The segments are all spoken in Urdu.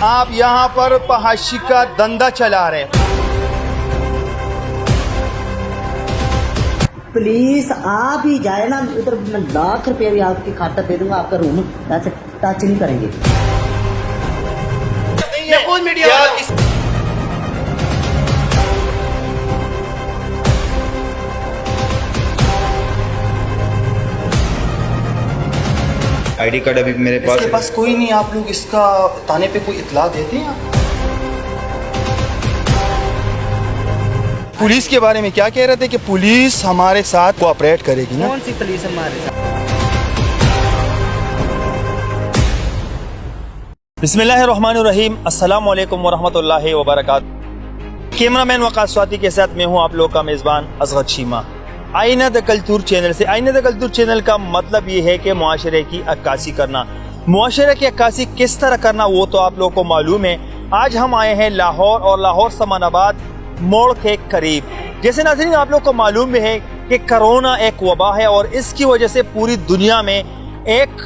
آپ یہاں پر فحاشی کا دھندا چلا رہے ہیں. پلیز آپ ہی جائے نا ادھر، میں ₹1,00,000 بھی آپ کی کھاتا دے دوں گا، آپ کا روم ٹچ نہیں کریں گے. آئی ڈی کارڈ ابھی میرے پاس، اس کے پاس کوئی نہیں. آپ لوگ اس کا تانے پہ کوئی اطلاع دیتے ہیں؟ پولیس کے بارے میں کیا کہہ رہے تھے کہ پولیس ہمارے ساتھ کوآپریٹ کرے گی نا؟ کون سی پولیس ہمارے ساتھ؟ بسم اللہ الرحمن الرحیم. السلام علیکم ورحمۃ اللہ وبرکاتہ. کیمرہ مین وقاص سواتی کے ساتھ میں ہوں آپ لوگ کا میزبان اصغر شیما، آئینہ دا کلچر چینل سے. آئینہ دا کلچر چینل کا مطلب یہ ہے کہ معاشرے کی عکاسی کرنا. معاشرے کی عکاسی کس طرح کرنا وہ تو آپ لوگوں کو معلوم ہے. آج ہم آئے ہیں لاہور اور لاہور سمان آباد موڑ کے قریب. جیسے ناظرین آپ لوگ کو معلوم بھی ہے کہ کرونا ایک وبا ہے اور اس کی وجہ سے پوری دنیا میں ایک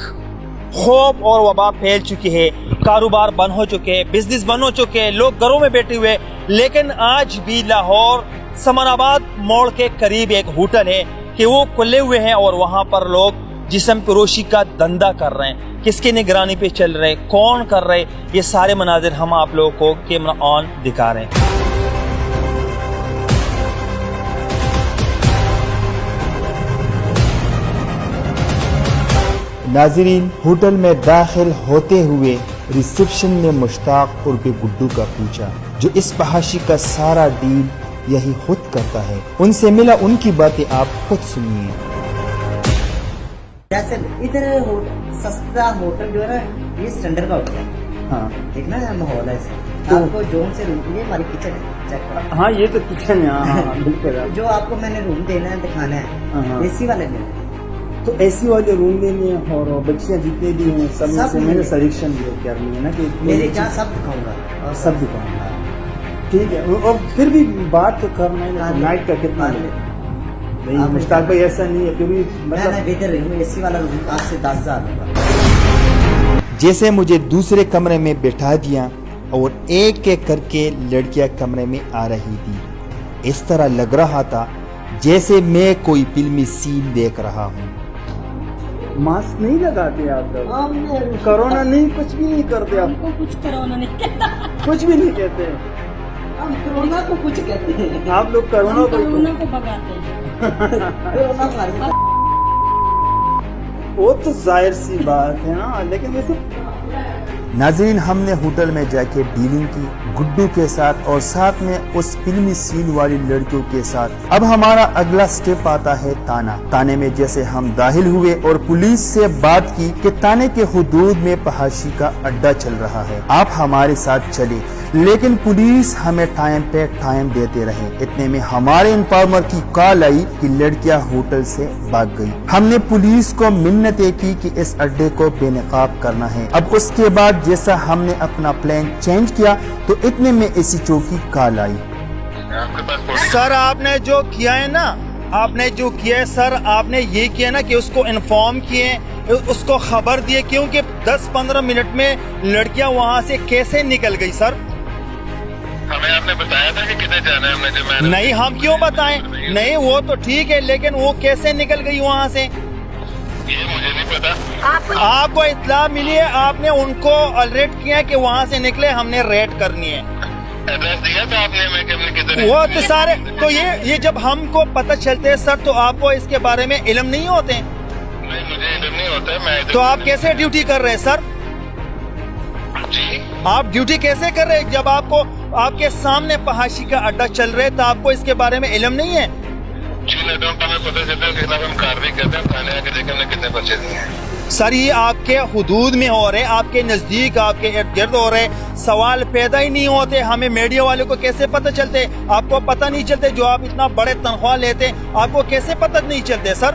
خوف اور وبا پھیل چکی ہے. کاروبار بند ہو چکے ہیں، بزنس بند ہو چکے ہیں، لوگ گھروں میں بیٹھے ہوئے. لیکن آج بھی لاہور سمان آباد موڑ کے قریب ایک ہوٹل ہے کہ وہ کھلے ہوئے ہیں اور وہاں پر لوگ جسم فروشی کا دھندا کر رہے ہیں. کس کی نگرانی پہ چل رہے، کون کر رہے، یہ سارے مناظر ہم آپ لوگوں کو کیمرہ آن دکھا رہے ہیں. ناظرین، ہوٹل میں داخل ہوتے ہوئے ریسیپشن میں مشتاق عرب گڈو کا پوچھا، جو اس فحاشی کا سارا ڈیل یہی خود کرتا ہے. ان سے ملا، ان کی باتیں آپ خود سنیے. جیسے ادھر سستا ہوٹل جو ہے نا، یہ اسٹینڈرڈ کا ہوٹل ہے. ہاں دیکھنا ہے ماحول ہے. آپ کو جو سے روم، یہ ہماری کچن ہے، چیک کرو. ہاں، یہ تو کچن ہے. بالکل. جو آپ کو میں نے روم دینا ہے، دکھانا ہے، اے سی والے میں تو اے سی والے روم لینے ہیں اور بچیاں جتنے بھی ہیں سب سے میں نے سلیکشن کرنی ہے نا کہ میرے جہاں سب دکھاؤں گا اور سب دکھاؤں گا. ٹھیک ہے. اور پھر بھی بات تو کرنا ہے، نائٹ کا کتنا ہے؟ نہیں مشتاق بھائی، ایسا نہیں ہے. پھر بھی میں بہتر رہوں، اے سی والا روم آج سے 10,000 ہوگا. جیسے مجھے دوسرے کمرے میں بٹھا دیا اور ایک ایک کر کے لڑکیاں کمرے میں آ رہی تھی. اس طرح لگ رہا تھا جیسے میں کوئی فلمی سین دیکھ رہا ہوں. ماسک نہیں لگاتے آپ لوگ؟ کرونا نہیں، کچھ بھی نہیں کرتے آپ؟ کو کچھ کرونا نہیں کہتا، کچھ بھی نہیں کہتے ہم کرونا کو کچھ کہتے ہیں. آپ لوگ کرونا کو بگاتے ہیں. کرونا ہمارے وہ تو ظاہر سی بات ہے. ہاں، لیکن ویسے ناظرین، ہم نے ہوٹل میں جا کے ڈیلنگ کی گڈو کے ساتھ اور ساتھ میں اس فلمی سین والی لڑکیوں کے ساتھ. اب ہمارا اگلا سٹیپ آتا ہے تانا. تانے میں جیسے ہم داخل ہوئے اور پولیس سے بات کی کہ تانے کے حدود میں فحاشی کا اڈا چل رہا ہے، آپ ہمارے ساتھ چلے. لیکن پولیس ہمیں ٹائم پہ ٹائم دیتے رہے. اتنے میں ہمارے انفارمر کی کال آئی کہ لڑکیاں ہوٹل سے بھاگ گئی. ہم نے پولیس کو منتیں کی کہ اس اڈے کو بے نقاب کرنا ہے. اب اس کے بعد جیسا ہم نے اپنا پلان چینج کیا تو اتنے میں ایسی چوکی کال آئی. سر آپ نے جو کیا ہے نا، آپ نے جو کیا ہے سر، آپ نے یہ کیا نا کہ اس کو انفارم کیے، اس کو خبر دیے، کیونکہ 10-15 منٹ میں لڑکیاں وہاں سے کیسے نکل گئی سر؟ ہمیں آپ نے بتایا تھا کہ کدھر جانا ہے. ہمیں نہیں، ہم کیوں بتائیں؟ نہیں، وہ تو ٹھیک ہے، لیکن وہ کیسے نکل گئی وہاں سے؟ یہ مجھے نہیں پتا. آپ کو اطلاع ملی ہے، آپ نے ان کو الرٹ کیا کہ وہاں سے نکلے، ہم نے ریڈ کرنی ہے. ایڈریس دیا تھا آپ نے ہمیں کہ ہم نے کدھر وہ تو سارے تو یہ جب ہم کو پتہ چلتے ہیں سر تو آپ کو اس کے بارے میں علم نہیں ہوتے؟ نہیں، مجھے علم نہیں ہوتا ہے. میں تو آپ کیسے ڈیوٹی کر رہے ہیں سر؟ جی، آپ ڈیوٹی کیسے کر رہے ہیں جب آپ کو آپ کے سامنے فحاشی کا اڈا چل رہے تو آپ کو اس کے بارے میں علم نہیں ہے؟ جی لیٹوں کا ہمیں پتہ چلتا ہے کہ خلاف ہم کارروائی کرتے ہیں. تھانے آ کے دیکھیں ہم نے کتنے پرچے دیے ہیں. سر یہ آپ کے حدود میں ہو رہے، آپ کے نزدیک، آپ کے ارد گرد ہو رہے، سوال پیدا ہی نہیں ہوتے. ہمیں میڈیا والے کو کیسے پتہ چلتے؟ آپ کو پتہ نہیں چلتے؟ جو آپ اتنا بڑے تنخواہ لیتے آپ کو کیسے پتہ نہیں چلتے سر؟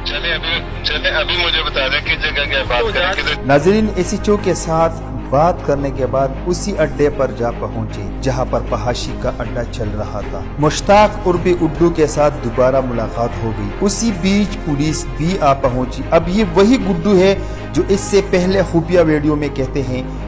چلے ابھی مجھے بتا دیں کس جگہ کیا بات کریں کدھر. ناظرین، اسی چو کے ساتھ بات کرنے کے بعد اسی اڈے پر جا پہنچے جہاں پر فحاشی کا اڈا چل رہا تھا. مشتاق عرب اڈو کے ساتھ دوبارہ ملاقات ہو گئی. اسی بیچ پولیس بھی آ پہنچی. اب یہ وہی گڈو ہے جو اس سے پہلے خفیہ ویڈیو میں کہتے ہیں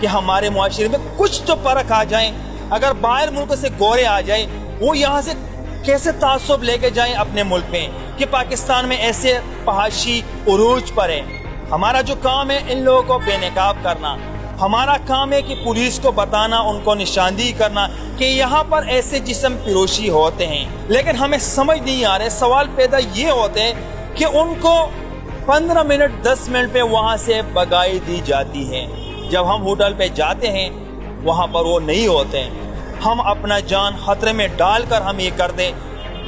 کہ ہمارے معاشرے میں کچھ تو فرق آ جائیں. اگر باہر ملک سے گورے آ جائیں وہ یہاں سے کیسے تعصب لے کے جائیں اپنے ملک میں کہ پاکستان میں ایسے فحاشی عروج پر ہے. ہمارا جو کام ہے ان لوگوں کو بے نقاب کرنا. ہمارا کام ہے کہ پولیس کو بتانا, ان کو نشاندہی کرنا کہ یہاں پر ایسے جسم فروشی ہوتے ہیں. لیکن ہمیں سمجھ نہیں آ رہے, سوال پیدا یہ ہوتے ہیں کہ ان کو 15 منٹ 10 منٹ پہ وہاں سے بگائی دی جاتی ہے. جب ہم ہوٹل پہ جاتے ہیں وہاں پر وہ نہیں ہوتے ہیں. ہم اپنا جان خطرے میں ڈال کر ہم یہ کر دیں.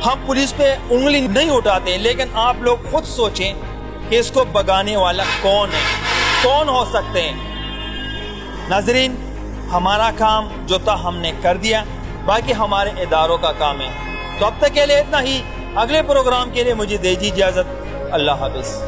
ہم پولیس پہ انگلی نہیں اٹھاتے, لیکن آپ لوگ خود سوچیں کہ اس کو بگانے والا کون ہے, کون ہو سکتے ہیں. ناظرین, ہمارا کام جو تھا ہم نے کر دیا, باقی ہمارے اداروں کا کام ہے. تو اب تک کے لیے اتنا ہی. اگلے پروگرام کے لیے مجھے دیجیے اجازت. اللہ حافظ.